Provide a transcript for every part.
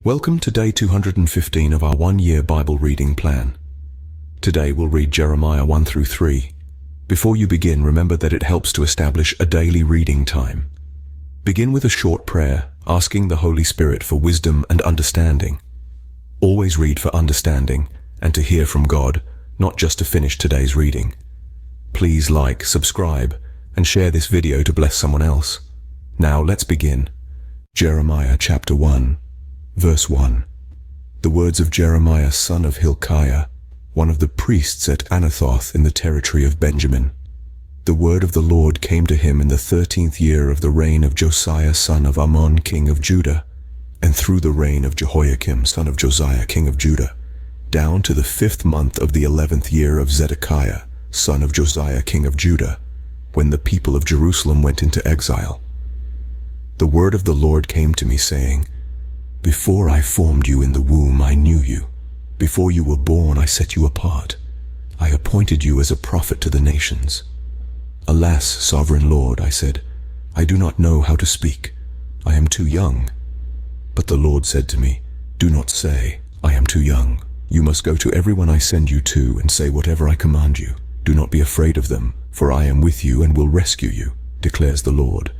Welcome to day 215 of our one-year Bible reading plan. Today we'll read Jeremiah 1 through 3. Before you begin, remember that it helps to establish a daily reading time. Begin with a short prayer, asking the Holy Spirit for wisdom and understanding. Always read for understanding and to hear from God, not just to finish today's reading. Please like, subscribe, and share this video to bless someone else. Now let's begin. Jeremiah chapter 1. Verse 1. The words of Jeremiah son of Hilkiah, one of the priests at Anathoth in the territory of Benjamin. The word of the Lord came to him in the 13th year of the reign of Josiah son of Ammon king of Judah, and through the reign of Jehoiakim son of Josiah king of Judah, down to the 5th month of the 11th year of Zedekiah son of Josiah king of Judah, when the people of Jerusalem went into exile. The word of the Lord came to me, saying, Before I formed you in the womb, I knew you. Before you were born, I set you apart. I appointed you as a prophet to the nations. Alas, sovereign Lord, I said, I do not know how to speak. I am too young. But the Lord said to me, Do not say, I am too young. You must go to everyone I send you to and say whatever I command you. Do not be afraid of them, for I am with you and will rescue you, declares the Lord.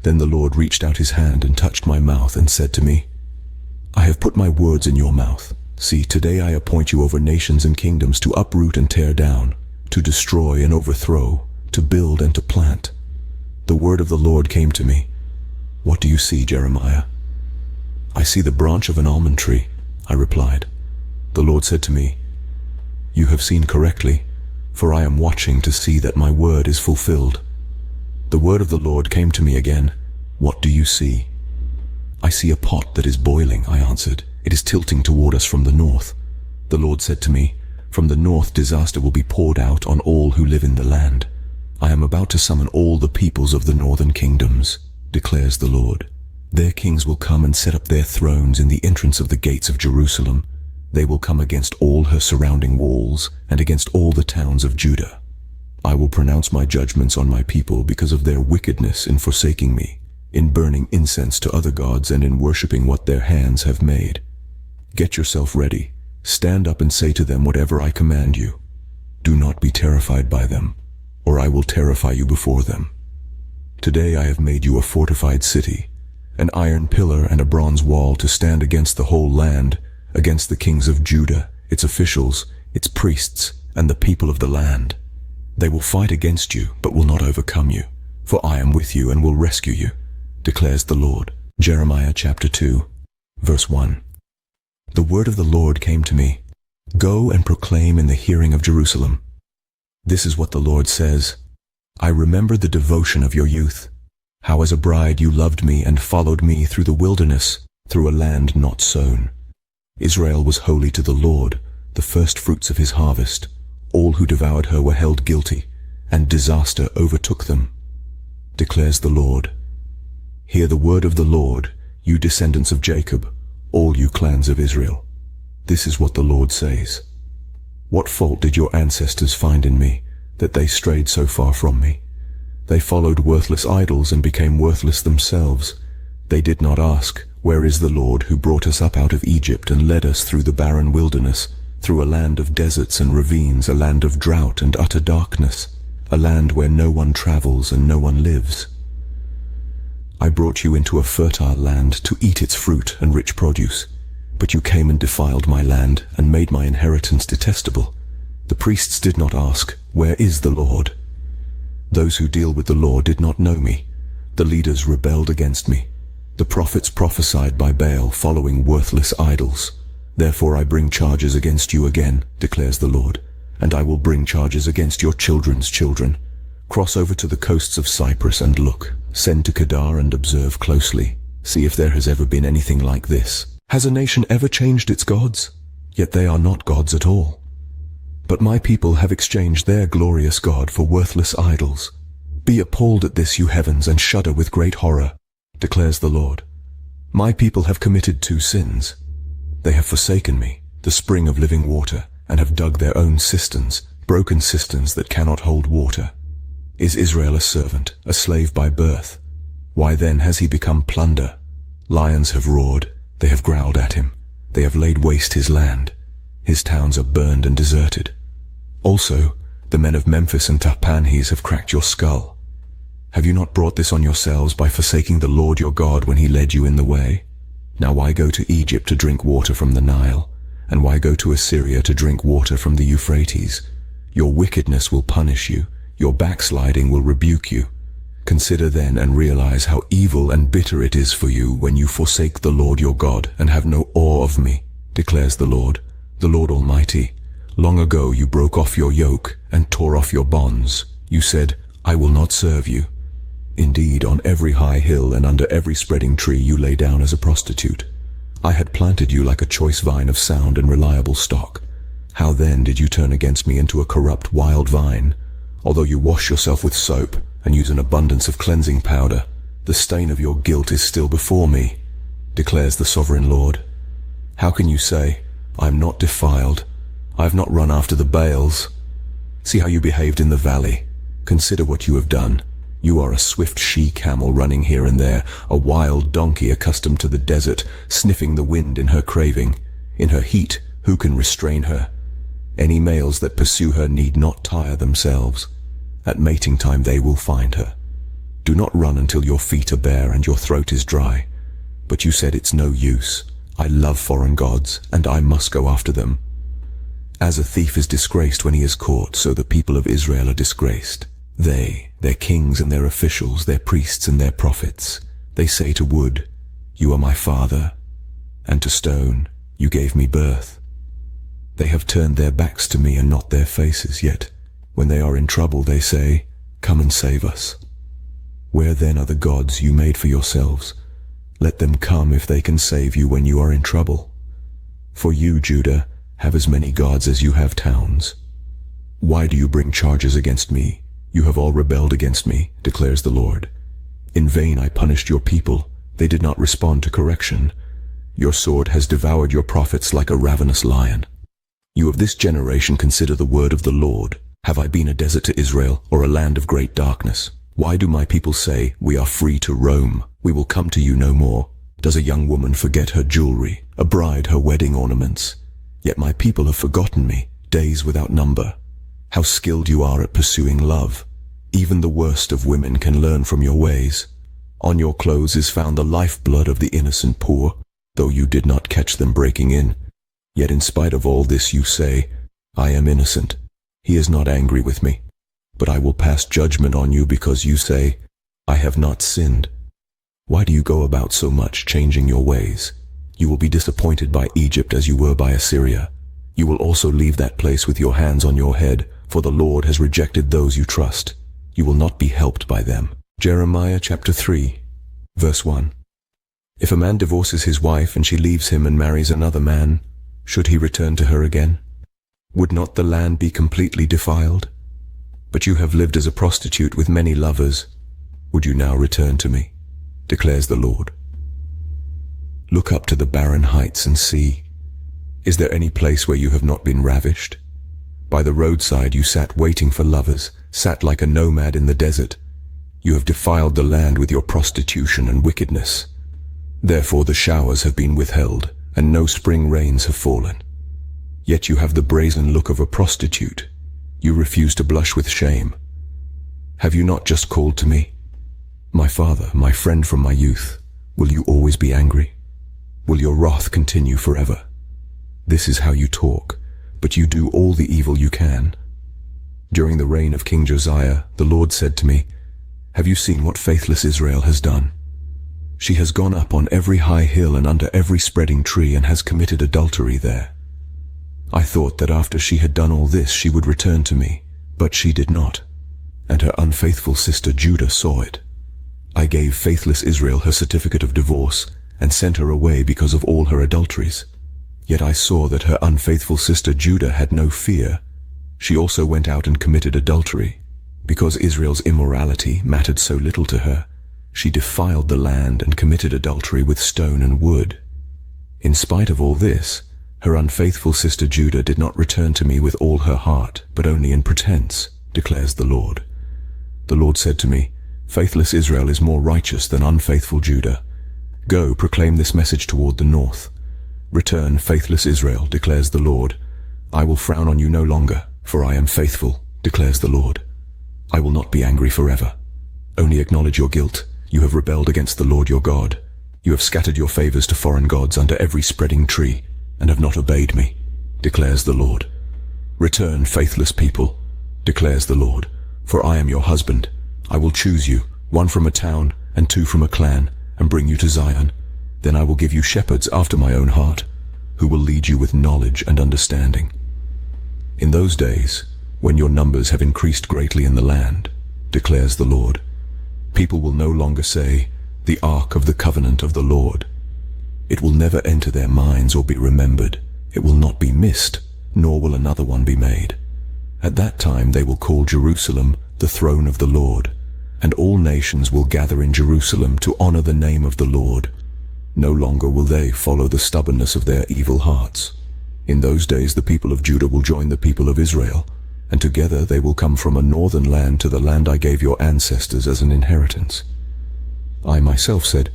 Then the Lord reached out his hand and touched my mouth and said to me, I have put my words in your mouth. See, today I appoint you over nations and kingdoms to uproot and tear down, to destroy and overthrow, to build and to plant. The word of the Lord came to me. What do you see, Jeremiah? I see the branch of an almond tree, I replied. The Lord said to me, You have seen correctly, for I am watching to see that my word is fulfilled. The word of the Lord came to me again. What do you see? I see a pot that is boiling, I answered. It is tilting toward us from the north. The Lord said to me, From the north disaster will be poured out on all who live in the land. I am about to summon all the peoples of the northern kingdoms, declares the Lord. Their kings will come and set up their thrones in the entrance of the gates of Jerusalem. They will come against all her surrounding walls and against all the towns of Judah. I will pronounce my judgments on my people because of their wickedness in forsaking me, in burning incense to other gods and in worshipping what their hands have made. Get yourself ready. Stand up and say to them whatever I command you. Do not be terrified by them, or I will terrify you before them. Today I have made you a fortified city, an iron pillar and a bronze wall to stand against the whole land, against the kings of Judah, its officials, its priests, and the people of the land. They will fight against you, but will not overcome you, for I am with you and will rescue you, declares the Lord. Jeremiah chapter 2, verse 1. The word of the Lord came to me. Go and proclaim in the hearing of Jerusalem. This is what the Lord says. I remember the devotion of your youth, how as a bride you loved me and followed me through the wilderness, through a land not sown. Israel was holy to the Lord, the first fruits of his harvest. All who devoured her were held guilty, and disaster overtook them, declares the Lord. Hear the word of the Lord, you descendants of Jacob, all you clans of Israel. This is what the Lord says. What fault did your ancestors find in me, that they strayed so far from me? They followed worthless idols and became worthless themselves. They did not ask, Where is the Lord who brought us up out of Egypt and led us through the barren wilderness, through a land of deserts and ravines, a land of drought and utter darkness, a land where no one travels and no one lives? I brought you into a fertile land to eat its fruit and rich produce, but you came and defiled my land and made my inheritance detestable. The priests did not ask, Where is the Lord? Those who deal with the law did not know me. The leaders rebelled against me. The prophets prophesied by Baal, following worthless idols. Therefore I bring charges against you again, declares the Lord, and I will bring charges against your children's children. Cross over to the coasts of Cyprus and look. Send to Kedar and observe closely. See if there has ever been anything like this. Has a nation ever changed its gods? Yet they are not gods at all. But my people have exchanged their glorious God for worthless idols. Be appalled at this, you heavens, and shudder with great horror, declares the Lord. My people have committed 2 sins. They have forsaken me, the spring of living water, and have dug their own cisterns, broken cisterns that cannot hold water. Is Israel a servant, a slave by birth? Why then has he become plunder? Lions have roared, They have growled at him. They have laid waste his land. His towns are burned and deserted. Also, the men of Memphis and Tahpanhes have cracked your skull. Have you not brought this on yourselves by forsaking the Lord your God when he led you in the way? Now why go to Egypt to drink water from the Nile? And why go to Assyria to drink water from the Euphrates? Your wickedness will punish you. Your backsliding will rebuke you. Consider then and realize how evil and bitter it is for you when you forsake the Lord your God and have no awe of me, declares the Lord Almighty. Long ago you broke off your yoke and tore off your bonds. You said, I will not serve you. Indeed, on every high hill and under every spreading tree you lay down as a prostitute. I had planted you like a choice vine of sound and reliable stock. How then did you turn against me into a corrupt wild vine? Although you wash yourself with soap and use an abundance of cleansing powder, the stain of your guilt is still before me, declares the sovereign Lord. How can you say, I am not defiled? I have not run after the Baals. See how you behaved in the valley. Consider what you have done. You are a swift she-camel running here and there, a wild donkey accustomed to the desert, sniffing the wind in her craving. In her heat, who can restrain her? Any males that pursue her need not tire themselves. At mating time they will find her. Do not run until your feet are bare and your throat is dry. But you said it's no use. I love foreign gods, and I must go after them. As a thief is disgraced when he is caught, so the people of Israel are disgraced. They, their kings and their officials, their priests and their prophets, they say to wood, you are my father, and to stone, you gave me birth. They have turned their backs to me and not their faces, yet when they are in trouble they say, come and save us. Where then are the gods you made for yourselves? Let them come if they can save you when you are in trouble. For you, Judah, have as many gods as you have towns. Why do you bring charges against me? You have all rebelled against me, declares the Lord. In vain I punished your people. They did not respond to correction. Your sword has devoured your prophets like a ravenous lion. You of this generation consider the word of the Lord. Have I been a desert to Israel, or a land of great darkness? Why do my people say, we are free to roam? We will come to you no more. Does a young woman forget her jewelry, a bride her wedding ornaments? Yet my people have forgotten me, days without number. How skilled you are at pursuing love. Even the worst of women can learn from your ways. On your clothes is found the lifeblood of the innocent poor, though you did not catch them breaking in. Yet in spite of all this you say, I am innocent. He is not angry with me. But I will pass judgment on you because you say, I have not sinned. Why do you go about so much changing your ways? You will be disappointed by Egypt as you were by Assyria. You will also leave that place with your hands on your head, for the Lord has rejected those you trust. You will not be helped by them. Jeremiah chapter 3, verse 1. If a man divorces his wife and she leaves him and marries another man, should he return to her again? Would not the land be completely defiled? But you have lived as a prostitute with many lovers. Would you now return to me? Declares the Lord. Look up to the barren heights and see. Is there any place where you have not been ravished? By the roadside you sat waiting for lovers, sat like a nomad in the desert. You have defiled the land with your prostitution and wickedness. Therefore the showers have been withheld, and no spring rains have fallen. Yet you have the brazen look of a prostitute. You refuse to blush with shame. Have you not just called to me? My father, my friend from my youth, will you always be angry? Will your wrath continue forever? This is how you talk, but you do all the evil you can. During the reign of King Josiah, the Lord said to me, have you seen what faithless Israel has done? She has gone up on every high hill and under every spreading tree and has committed adultery there. I thought that after she had done all this she would return to me, but she did not, and her unfaithful sister Judah saw it. I gave faithless Israel her certificate of divorce and sent her away because of all her adulteries. Yet I saw that her unfaithful sister Judah had no fear. She also went out and committed adultery. Because Israel's immorality mattered so little to her, she defiled the land and committed adultery with stone and wood. In spite of all this, her unfaithful sister Judah did not return to me with all her heart, but only in pretense, declares the Lord. The Lord said to me, faithless Israel is more righteous than unfaithful Judah. Go, proclaim this message toward the north. Return, faithless Israel, declares the Lord. I will frown on you no longer, for I am faithful, declares the Lord. I will not be angry forever. Only acknowledge your guilt. You have rebelled against the Lord your God. You have scattered your favors to foreign gods under every spreading tree, and have not obeyed me, declares the Lord. Return, faithless people, declares the Lord, for I am your husband. I will choose you, one from a town and two from a clan, and bring you to Zion. Then I will give you shepherds after my own heart, who will lead you with knowledge and understanding. In those days, when your numbers have increased greatly in the land, declares the Lord, people will no longer say, the Ark of the Covenant of the Lord. It will never enter their minds or be remembered. It will not be missed, nor will another one be made. At that time they will call Jerusalem the throne of the Lord, and all nations will gather in Jerusalem to honor the name of the Lord. No longer will they follow the stubbornness of their evil hearts. In those days the people of Judah will join the people of Israel, and together they will come from a northern land to the land I gave your ancestors as an inheritance. I myself said,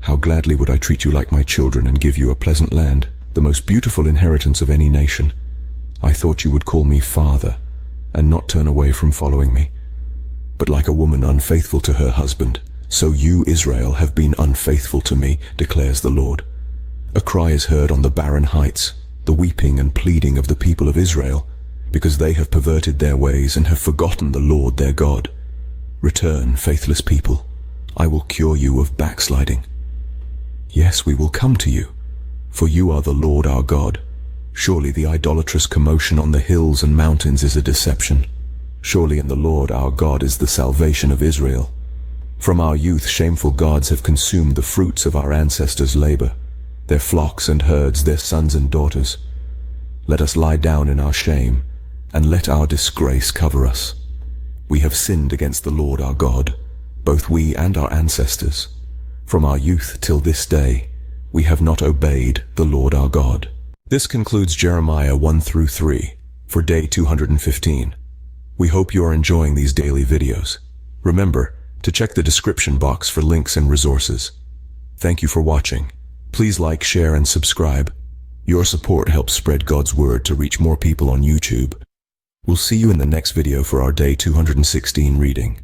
how gladly would I treat you like my children and give you a pleasant land, the most beautiful inheritance of any nation. I thought you would call me Father, and not turn away from following me. But like a woman unfaithful to her husband, so you, Israel, have been unfaithful to me, declares the Lord. A cry is heard on the barren heights, the weeping and pleading of the people of Israel, because they have perverted their ways and have forgotten the Lord their God. Return, faithless people. I will cure you of backsliding. Yes, we will come to you, for you are the Lord our God. Surely the idolatrous commotion on the hills and mountains is a deception. Surely in the Lord our God is the salvation of Israel. From our youth shameful gods have consumed the fruits of our ancestors' labor, their flocks and herds, their sons and daughters. Let us lie down in our shame, and let our disgrace cover us. We have sinned against the Lord our God, both we and our ancestors. From our youth till this day, we have not obeyed the Lord our God. This concludes Jeremiah 1-3 for day 215. We hope you are enjoying these daily videos. Remember to check the description box for links and resources. Thank you for watching. Please like, share, and subscribe. Your support helps spread God's word to reach more people on YouTube. We'll see you in the next video for our day 216 reading.